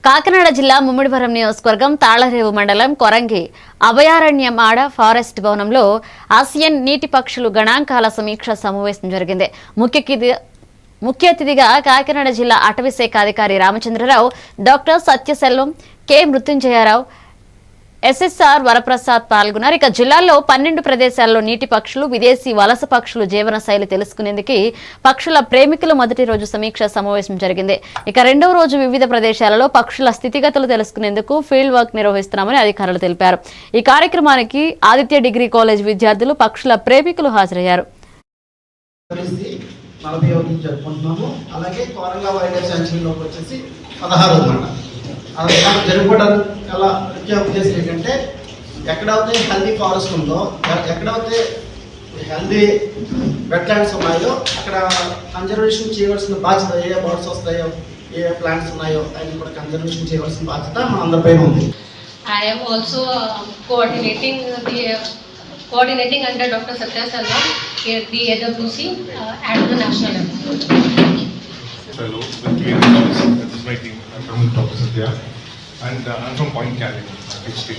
కాకినాడ జిల్లా ముమ్మిడివరం నియోజకవర్గం తాళరేవు మండలం కొరంగి అభయారణ్యమాడ ఫారెస్ట్ భవనంలో ఆసియన్ నీటి పక్షులు గణాంకాల సమీక్ష సమావేశం జరిగింది. ముఖ్య అతిథిగా కాకినాడ జిల్లా అటవీ శాఖ అధికారి Ramachandrarao, doctor Satyaselvam, K Mrutyunjayarao, SSR Varaprasad పాల్గొన్నారు. ఇక జిల్లాలో 12 ప్రదేశాల్లో నీటి పక్షులు, విదేశీ వలస పక్షులు జీవన శైలి తెలుసుకునేందుకు పక్షుల ప్రేమికులు మొదటి రోజు సమీక్ష సమావేశం జరిగింది. ఇక రెండవ రోజు వివిధ ప్రదేశాలలో పక్షుల స్థితిగతులు తెలుసుకునేందుకు ఫీల్డ్ వర్క్ నిర్వహిస్తున్నామని అధికారులు తెలిపారు. ఈ కార్యక్రమానికి ఆదిత్య డిగ్రీ కాలేజ్ విద్యార్థులు, పక్షుల ప్రేమికులు హాజరయ్యారు. జరుపుకోవడం చాలా ముఖ్య ఉద్దేశం ఏంటంటే ఎక్కడైతే హెల్దీ ఫారెస్ట్ ఉందో, ఎక్కడైతే హెల్దీ వెట్లాండ్స్ ఉన్నాయో అక్కడ కన్జర్వేషన్ చేయవలసిన బాధ్యత, ఏ బర్డ్స్ వస్తాయో, ఏ ప్లాంట్స్ ఉన్నాయో అవి కూడా కన్జర్వేషన్ చేయవలసిన బాధ్యత మన అందరిపైన ఉంది. I am also coordinating under Dr. Satya Selvam at the AWC at the national level. Hello, this is my team. I'm from Dr. Satya, and I'm from Point Cali, PhD.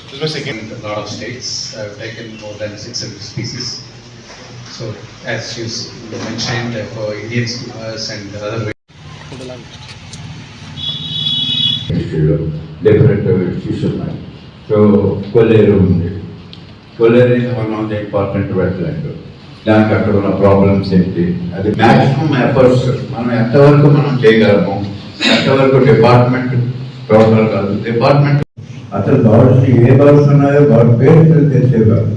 This is my second. In a lot of states, I've taken more than 600 species. So, as you mentioned, for Indian schoolers and other ways. Different issues ఉన్నాయి. So కొల్లేరు ఉంది. కొల్లేరు is one of the important wetland. దానికి అక్కడ ఉన్న problems ఏంటి, అది maximum efforts మనం ఎంతవరకు మనం చేయగలము, ఎంతవరకు డిపార్ట్మెంట్ టోటల్ కాదు, డిపార్ట్మెంట్ అసలు బర్డ్స్ ఏ బర్డ్స్ ఉన్నాయో బర్డ్ పేరు తెలిసేవారు.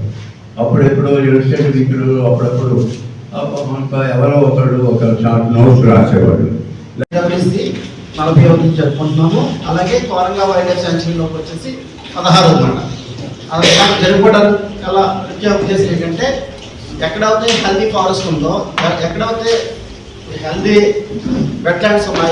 అప్పుడెప్పుడు యూనివర్సిటీ వీకులు అప్పుడప్పుడు ఎవరో ఒకళ్ళు ఒక షార్ట్ నోట్స్ రాసేవాళ్ళు. 40వ జరుపుకుంటున్నాము. అలాగే కోరంగా వైల్డ్ లైఫ్ శాంక్చురీలోకి వచ్చేసి 16వ మాట. అలా జరుపుకోవడం చాలా ముఖ్య ఉద్దేశం ఏంటంటే ఎక్కడైతే హెల్దీ ఫారెస్ట్ ఉందో, ఎక్కడైతే హెల్దీ వెట్లాండ్స్ ఉన్నాయో